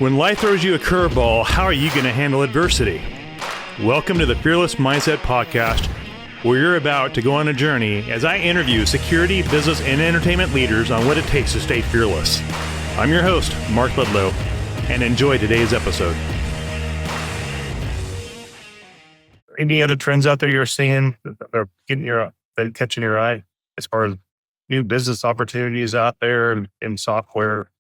When life throws you a curveball, how are you going to handle adversity? Welcome to the Fearless Mindset Podcast, where you're about to go on a journey as I interview security, business, and entertainment leaders on what it takes to stay fearless. I'm your host, Mark Ledlow, and enjoy today's episode. Any other trends out there you're seeing that are catching your eye as far as new business opportunities out there in software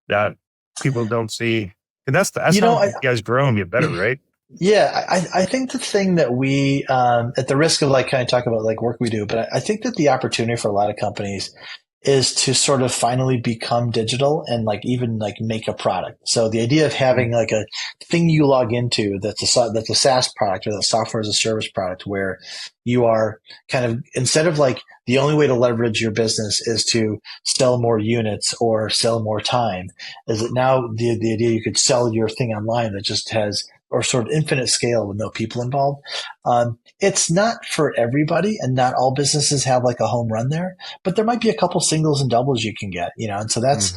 that people don't see? And that's how you guys grow and get better, right? Yeah, I think the thing that we, at the risk of kind of talk about work we do, but I think that the opportunity for a lot of companies is to sort of finally become digital and even make a product. So the idea of having a thing you log into that's a SaaS product or the software as a service product, where you are kind of, instead of the only way to leverage your business is to sell more units or sell more time, is that now the idea you could sell your thing online that just has or sort of infinite scale with no people involved. It's not for everybody, and not all businesses have a home run there, but there might be a couple singles and doubles you can get, and so that's,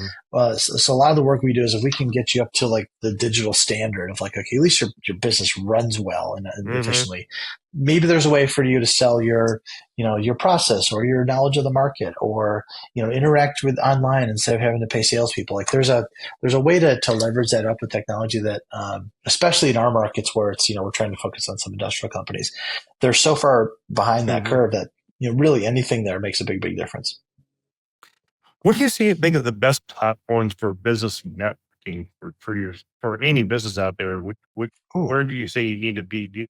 so a lot of the work we do is if we can get you up to the digital standard of okay, at least your business runs well and efficiently. Maybe there's a way for you to sell your process or your knowledge of the market, or, interact with online instead of having to pay salespeople. There's a way to leverage that up with technology that, especially in our markets where it's, we're trying to focus on some industrial companies, they're so far behind that curve that, really anything there makes a big, big difference. What do you think of the best platforms for business networking for any business out there? Where do you say you need to be?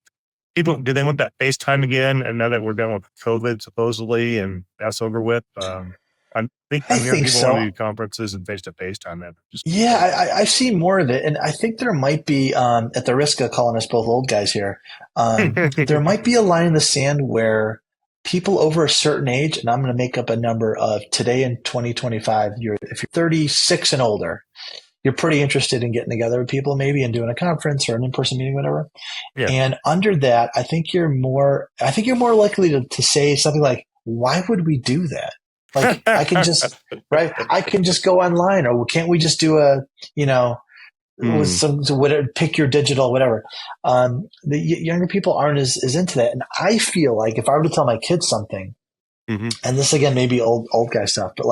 People, do they want that FaceTime again? And now that we're done with COVID, supposedly, and that's over with, I think people so. want to do conferences and face-to-face time. I've seen more of it. And I think there might be, at the risk of calling us both old guys here, there might be a line in the sand where people over a certain age, and I'm going to make up a number of today in 2025, if you're 36 and older, you're pretty interested in getting together with people maybe and doing a conference or an in-person meeting, whatever. Yeah. And under that, I think you're more likely to say something like, why would we do that? I can just, right? I can just go online, or can't we just do with some, whatever, pick your digital, whatever. The younger people aren't as into that. And I feel like if I were to tell my kids something, and this again, maybe old guy stuff, but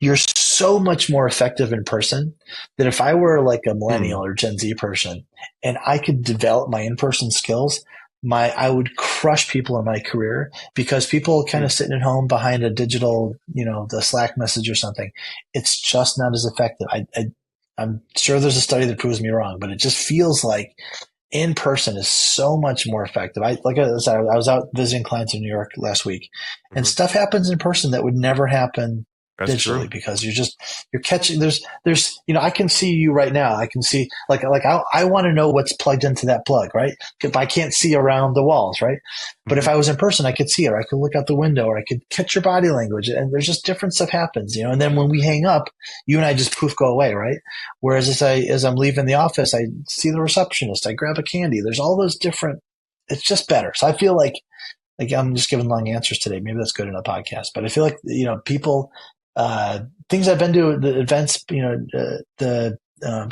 you're so much more effective in person that if I were a millennial or Gen Z person and I could develop my in-person skills, I would crush people in my career, because people kind of sitting at home behind a digital, the Slack message or something, it's just not as effective. I'm sure there's a study that proves me wrong, but it just feels like in person is so much more effective. I was out visiting clients in New York last week, and stuff happens in person that would never happen digitally, true. Because you're catching, there's, I can see you right now. I can see I want to know what's plugged into that plug, right? If I can't see around the walls, right? But if I was in person, I could see it, or I could look out the window, or I could catch your body language, and there's just different stuff happens, and then when we hang up, you and I just poof go away, right? Whereas as I'm leaving the office, I see the receptionist, I grab a candy. There's all those different, it's just better. So I feel like I'm just giving long answers today. Maybe that's good in a podcast, but I feel like, people, things I've been to, the events, the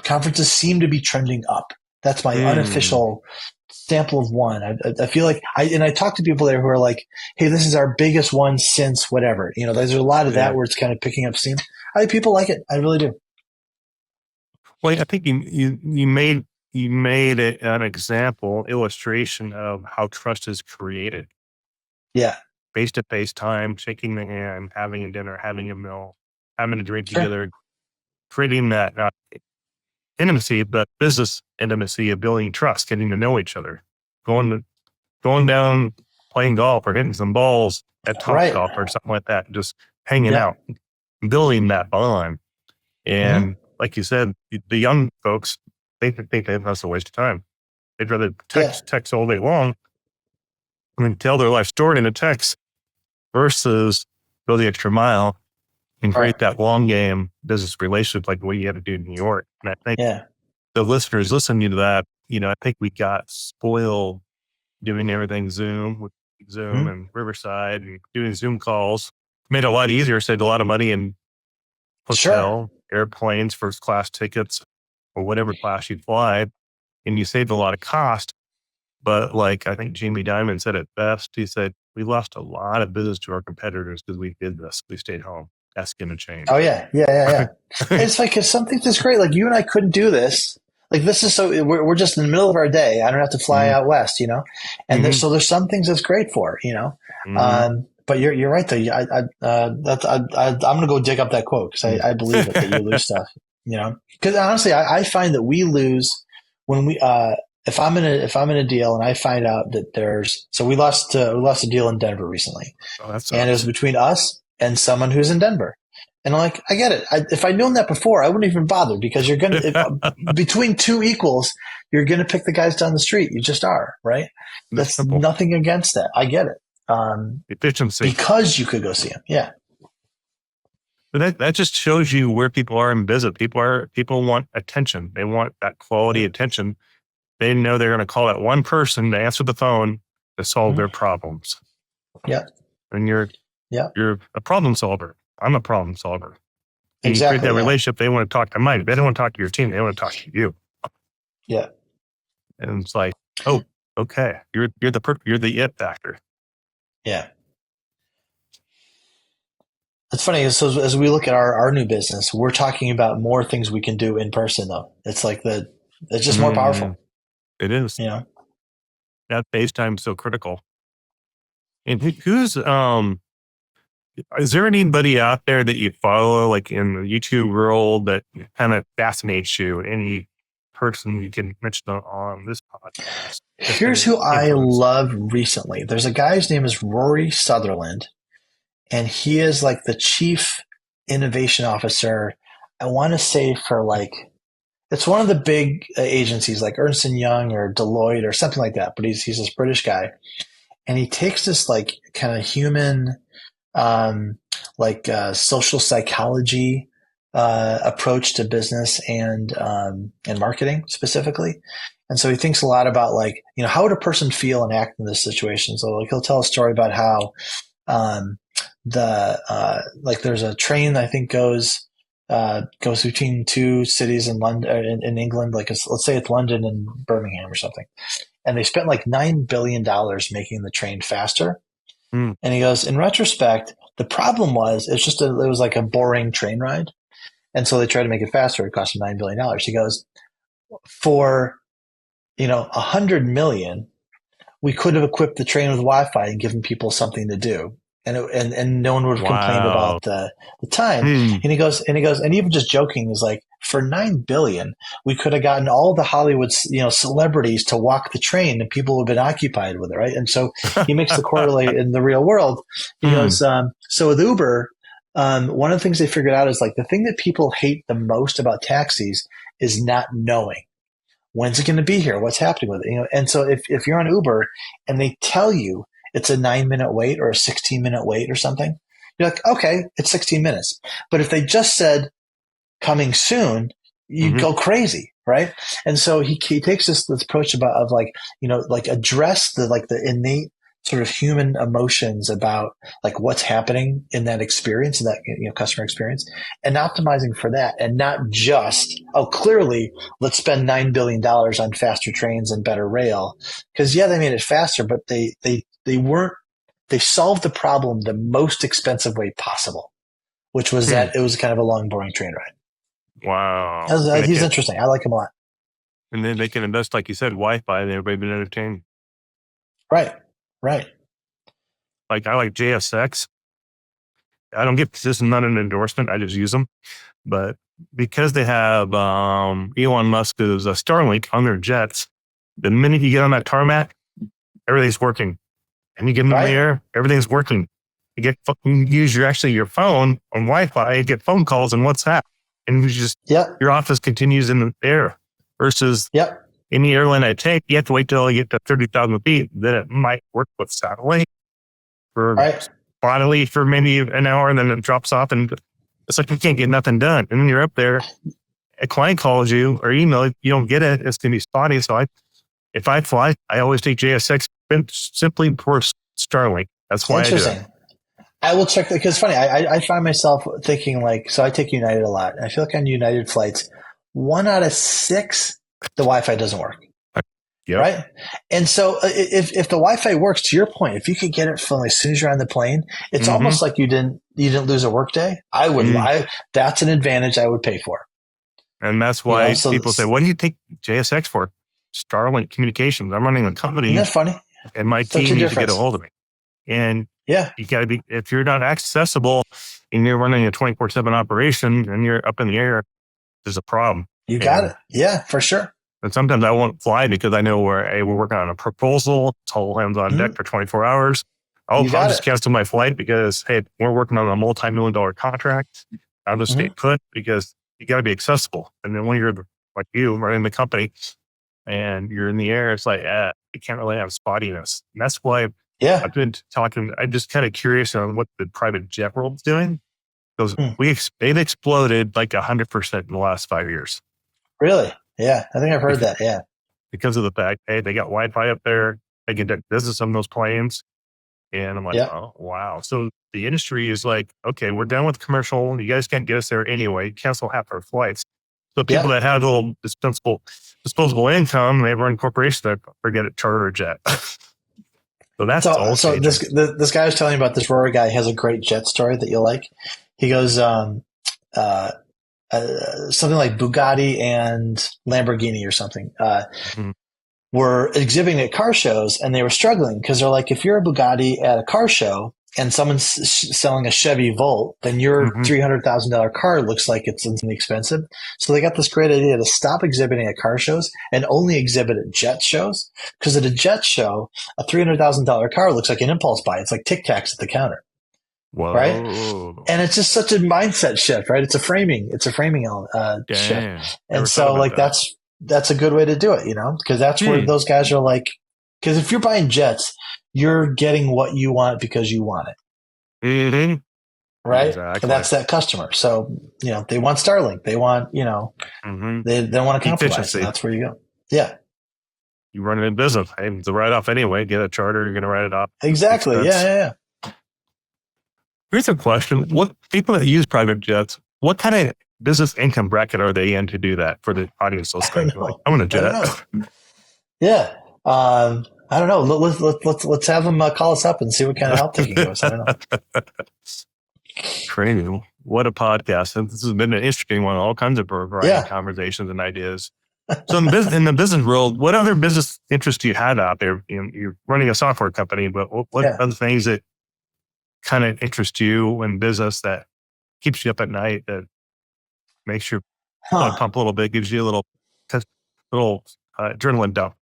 conferences seem to be trending up. That's my unofficial sample of one. I feel like I talk to people there who are like, hey, this is our biggest one since whatever. There's a lot of that where it's kind of picking up steam. I think people like it. I really do. Well, I think you made an illustration of how trust is created. Yeah. Face-to-face time, shaking the hand, having a dinner, having a meal, having a drink together, creating that not intimacy, but business intimacy of building trust, getting to know each other, going down, playing golf or hitting some balls at Topgolf or something like that, just hanging out, building that bond. And like you said, the young folks, they think that's a waste of time. They'd rather text all day long and tell their life story in a text, versus go the extra mile and create that long game business relationship like the way you had to do in New York. And I think the listeners listening to that, I think we got spoiled doing everything Zoom and Riverside and doing Zoom calls. Made it a lot easier, saved a lot of money in hotel, airplanes, first class tickets. or whatever class you fly, and you saved a lot of cost. But like, I think Jamie Dimon said it best. He said, we lost a lot of business to our competitors because we did this. We stayed home. That's going to Oh change. yeah. It's like it's something that's great. Like you and I couldn't do this. Like this is so we're just in the middle of our day. I don't have to fly Mm-hmm. out west, you know. And Mm-hmm. there's some things that's great for, you know. Mm-hmm. But you're right though. I'm gonna go dig up that quote because I believe it that you lose stuff, you know. Because honestly, I find that we lose when we if I'm in a deal and I find out that we lost a deal in Denver recently, Oh, that and it was sucks. between us and someone who's in Denver. And I'm like, I get it. If I'd known that before, I wouldn't even bother because between two equals, you're going to pick the guys down the street. You just are, right? That's That's simple. nothing against that. I get it. Efficiency. Because you could go see him. Yeah. But that just shows you where people are in business. People want attention. They want that quality attention. They know they're going to call that one person to answer the phone to solve their problems. Yeah. And you're a problem solver. I'm a problem solver. And you create Exactly. that Yeah. relationship. They want to talk to Mike. They don't want to talk to your team. They want to talk to you. Yeah. And it's like, oh, okay, you're the it factor. Yeah. It's funny. So as we look at our new business, we're talking about more things we can do in person though. It's like it's just more powerful. It is. You know? That FaceTime is so critical. And who's is there anybody out there that you follow, like in the YouTube world, that kind of fascinates you? Any person you can mention on this podcast? Here's who I love recently. There's a guy, his name is Rory Sutherland, and he is like the chief innovation officer. I want to say for it's one of the big agencies like Ernst & Young or Deloitte or something like that. But he's this British guy, and he takes this like kind of human, social psychology approach to business and marketing specifically. And so he thinks a lot about like, you know, how would a person feel and act in this situation? So like he'll tell a story about how there's a train that I think goes between two cities in London in England, like let's say it's London and Birmingham or something. And they spent like $9 billion making the train faster. And he goes, in retrospect, the problem was it was like a boring train ride. And so they tried to make it faster. It cost them $9 billion. He goes, for, you know, 100 million, we could have equipped the train with Wi-Fi and given people something to do. And no one would have complained about the time. And he goes, and even just joking is like, for 9 billion, we could have gotten all the Hollywood, you know, celebrities to walk the train and people would have been occupied with it. Right. And so he makes the correlate in the real world. He goes, so with Uber, one of the things they figured out is like the thing that people hate the most about taxis is not knowing. When's it going to be here? What's happening with it? You know, and so if you're on Uber and they tell you it's a 9-minute wait or a 16-minute wait or something, you're like, okay, it's 16 minutes. But if they just said coming soon, you go crazy, right? And so he takes this approach of like, you know, like address the innate sort of human emotions about like what's happening in that experience, in that, you know, customer experience, and optimizing for that, and not just, oh, clearly let's spend $9 billion on faster trains and better rail. Because yeah, they made it faster, but they solved the problem the most expensive way possible, which was that it was kind of a long, boring train ride. Wow. He's interesting. I like him a lot. And then they can invest, like you said, Wi-Fi, and everybody been entertained. Right. Like I like JSX. I don't get this is not an endorsement. I just use them, but because they have Elon Musk's Starlink on their jets, the minute you get on that tarmac, everything's working, and you get in the air, everything's working. You use your phone on Wi-Fi, you get phone calls and WhatsApp, and you just your office continues in the air. Versus any airline I take, you have to wait till you get to 30,000 feet. Then it might work with satellite for bodily for maybe an hour, and then it drops off, and it's like you can't get nothing done. And then you're up there, a client calls you or email, you don't get it, it's going to be spotty. So if I fly, I always take JSX simply for Starlink. That's why I do it. I will check because it's funny. I find myself thinking like, so I take United a lot, and I feel like on United flights, 1 out of 6, the Wi-Fi doesn't work. Yep. Right. And so if the Wi-Fi works, to your point, if you could get it from as soon as you're on the plane, it's almost like you didn't lose a work day. That's an advantage I would pay for. And that's why people say, what do you take JSX for? Starlink Communications. I'm running a company. Isn't that funny? And my team needs to get a hold of me. And you got to be, if you're not accessible and you're running a 24/7 operation and you're up in the air, there's a problem. You got it. Yeah, for sure. And sometimes I won't fly because I know we're working on a proposal. It's all hands on deck for 24 hours. I'll just cancel my flight because, hey, we're working on a multi-million-dollar contract. I'll just stay put because you got to be accessible. And then when you're like you running the company and you're in the air, it's like, you can't really have spottiness. And that's why I've been talking. I'm just kind of curious on what the private jet world's doing. Because they've exploded like 100% in the last 5 years. Really? Yeah, I think I've heard that. Yeah. Because of the fact, hey, they got Wi-Fi up there. They can do business on those planes. And I'm like, oh, wow. So the industry is like, okay, we're done with commercial. You guys can't get us there anyway. Cancel half our flights. So people that have a little disposable income, they run corporations that forget it, charter a jet. So that's so this guy was telling me about this rower guy has a great jet story that you'll like. He goes, something like Bugatti and Lamborghini or something, were exhibiting at car shows, and they were struggling because they're like, if you're a Bugatti at a car show and someone's selling a Chevy Volt, then your $300,000 car looks like it's inexpensive. So they got this great idea to stop exhibiting at car shows and only exhibit at jet shows. Because at a jet show, a $300,000 car looks like an impulse buy. It's like Tic Tacs at the counter. Whoa. Right. And it's just such a mindset shift, right? It's a framing shift. And so like, that's a good way to do it, because that's where those guys are like, because if you're buying jets, you're getting what you want because you want it. Right. Exactly. And that's that customer. So, they want Starlink. They want, they don't want to compromise. And that's where you go. Yeah. You run it in business. Hey, it's a write-off anyway. Get a charter. You're going to write it off. Exactly. Yeah. Here's a question. What people that use private jets, what kind of business income bracket are they in to do that for the audience? I want a jet. Yeah. I don't know. Let's have them call us up and see what kind of help they can give us. I don't know. Crazy. What a podcast. This has been an interesting one. All kinds of variety of conversations and ideas. So in the business world, what other business interests do you have out there? You're running a software company, but what other things that kind of interest you in business that keeps you up at night, that makes your blood pump a little bit, gives you a little adrenaline dump?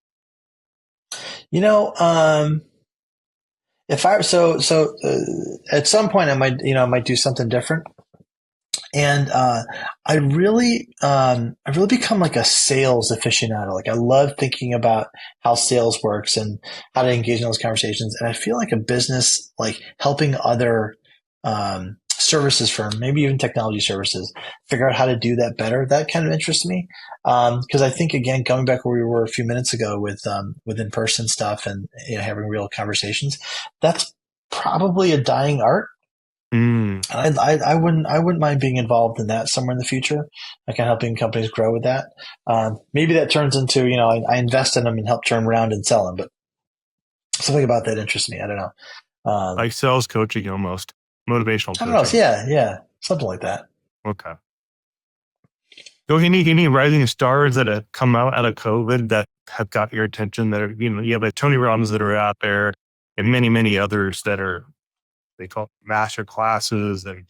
If at some point I might do something different. And I really become like a sales aficionado. Like I love thinking about how sales works and how to engage in those conversations. And I feel like a business, like helping other services firm, maybe even technology services, figure out how to do that better. That kind of interests me. Because I think, again, going back where we were a few minutes ago with in-person stuff and having real conversations, that's probably a dying art. I wouldn't mind being involved in that somewhere in the future, like helping companies grow with that. Maybe that turns into, I invest in them and help turn them around and sell them, but something about that interests me. I don't know. Like sales coaching, almost motivational coaching. I don't know. Yeah. Something like that. Okay. So any rising stars that have come out of COVID that have got your attention that are, you have like Tony Robbins that are out there and many, many others that are, they call it master classes and,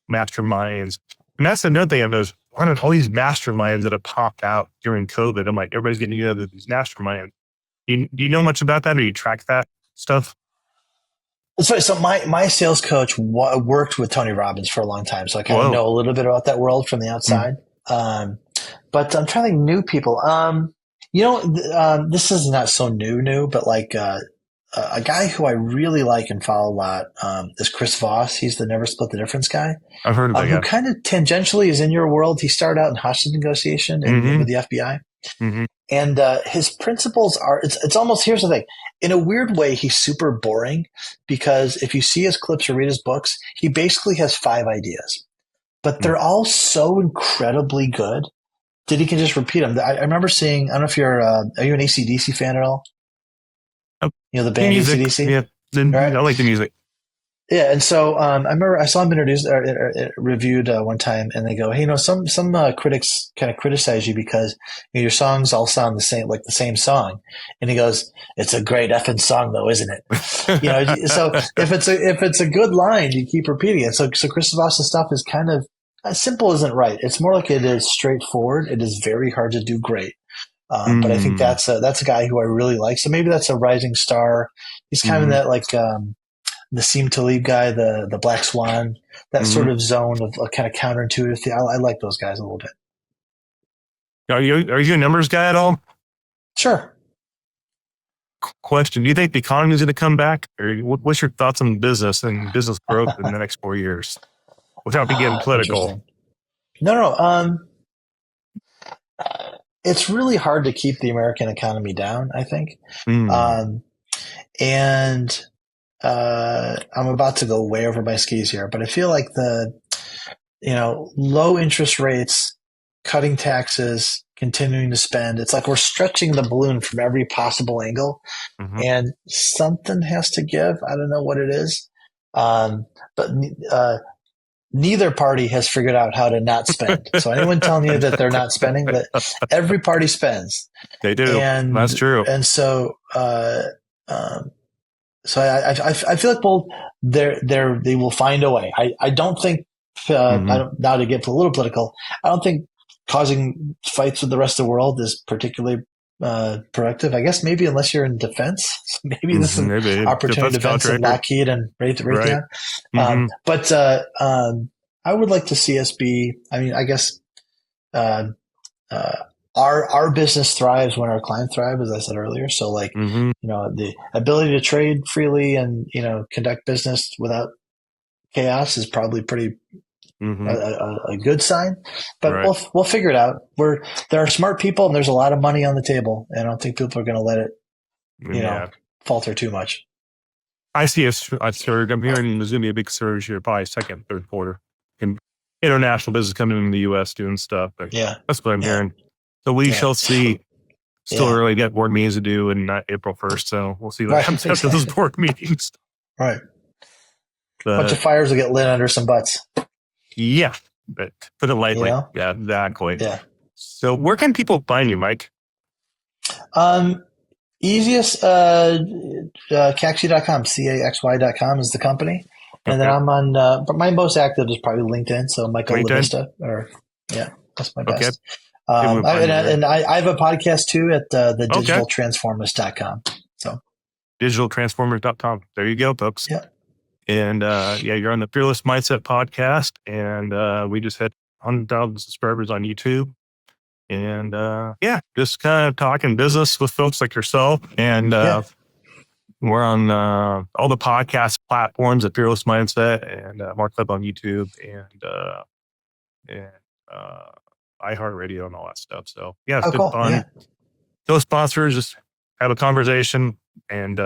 masterminds. And that's another thing. There's all these masterminds that have popped out during COVID. I'm like, everybody's getting together these masterminds. Do you know much about that, or you track that stuff? Sorry, so my sales coach worked with Tony Robbins for a long time. So I kind of know a little bit about that world from the outside. But I'm trying to think new people. This is not so new, but like, a guy who I really like and follow a lot is Chris Voss. He's the Never Split the Difference guy. I've heard of that guy. Who kind of tangentially is in your world. He started out in hostage negotiation with the FBI. And his principles are, it's almost, here's the thing. In a weird way, he's super boring because if you see his clips or read his books, he basically has 5 ideas. But they're all so incredibly good Did he can just repeat them? I remember seeing. I don't know if are you an AC/DC fan at all? You know the band Music. AC/DC, Yeah. Then right? I like the music. Yeah, and so I remember I saw him introduced reviewed one time, and they go, "Hey, some critics kind of criticize you because your songs all sound the same, like the same song." And he goes, "It's a great effing song, though, isn't it?" So if it's a good line, you keep repeating it. So Chris Voss's stuff is kind of simple, isn't right. It's more like it is straightforward. It is very hard to do great. But I think that's a guy who I really like. So maybe that's a rising star. He's kind of that like. Nassim Taleb guy, the Black Swan, that sort of zone of kind of counterintuitive thing. I like those guys a little bit. Are you a numbers guy at all? Sure. Question: do you think the economy is going to come back, or what's your thoughts on business and business growth in the next 4 years? Without being political. No. It's really hard to keep the American economy down, I think. And I'm about to go way over my skis here, but I feel like low interest rates, cutting taxes, continuing to spend. It's like we're stretching the balloon from every possible angle, and something has to give. I don't know what it is, but neither party has figured out how to not spend. So anyone telling you that they're not spending, that every party spends. They do, and that's true. And so. So I feel like they will find a way. I don't think now to get a little political, I don't think causing fights with the rest of the world is particularly productive. I guess maybe unless you're in defense, maybe this is an opportunity to defense in Lockheed and Raytheon. But I would like to see us be. I mean, I guess our business thrives when our clients thrive, as I said earlier. So like, the ability to trade freely and, conduct business without chaos is probably pretty a good sign, but we'll figure it out. There are smart people and there's a lot of money on the table, and I don't think people are going to let it, falter too much. I see a surge. I'm hearing there's going to be a big surge here, probably second, third quarter, in international business coming in the U.S. doing stuff. But that's what I'm hearing. So we shall see. Still early, get board meetings to do in April 1st. So we'll see what happens after those board meetings. Right. A bunch of fires will get lit under some butts. Yeah. But put it lightly. Yeah, exactly. Yeah. So where can people find you, Mike? Easiest, Caxy.com, CAXY.com is the company. And then I'm on, but my most active is probably LinkedIn. So Michael LaVista, that's my best. And I have a podcast too at the digitaltransformers.com. So digitaltransformers.com. There you go, folks. Yeah. And you're on the Fearless Mindset podcast, and we just had 100,000 subscribers on YouTube. And just kind of talking business with folks like yourself. And we're on all the podcast platforms at Fearless Mindset and Mark Club on YouTube and iHeartRadio and all that stuff. So it's been fun. Yeah. Those sponsors, just have a conversation and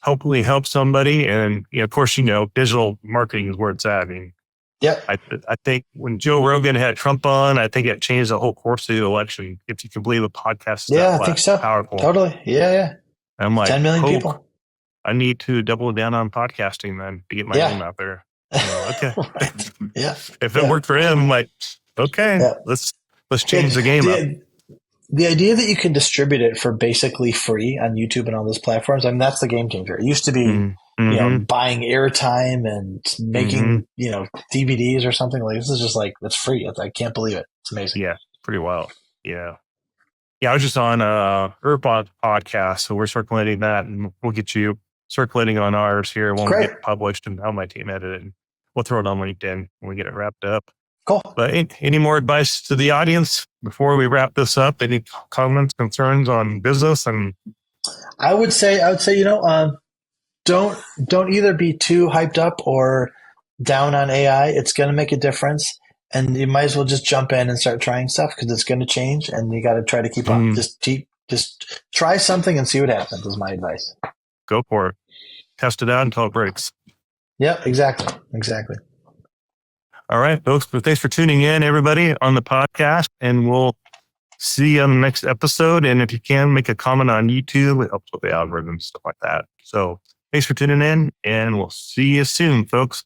hopefully help somebody. And of course, digital marketing is where it's at. I mean, I think when Joe Rogan had Trump on, I think it changed the whole course of the election. If you can believe a podcast, I think so. Powerful, totally. Yeah. I'm like 10 million people. I need to double down on podcasting then to get my name out there. Okay. If it worked for him, I'm like, okay, let's change the game up. The idea that you can distribute it for basically free on YouTube and all those platforms, I mean, that's the game changer. It used to be, buying airtime and making, DVDs or something. Like, this is just like, it's free. I can't believe it. It's amazing. Yeah, pretty wild. Yeah. Yeah, I was just on Earpod podcast, so we're circulating that, and we'll get you circulating on ours here when we get published, and how my team edit it. And we'll throw it on LinkedIn when we get it wrapped up. Cool. But any more advice to the audience before we wrap this up? Any comments, concerns on business? And I would say, don't either be too hyped up or down on AI. It's going to make a difference, and you might as well just jump in and start trying stuff because it's going to change, and you got to try to keep up. Just try something and see what happens. Is my advice. Go for it. Test it out until it breaks. Yeah, exactly. All right, folks. But thanks for tuning in, everybody, on the podcast, and we'll see you on the next episode. And if you can, make a comment on YouTube. It helps with the algorithms, stuff like that. So thanks for tuning in, and we'll see you soon, folks.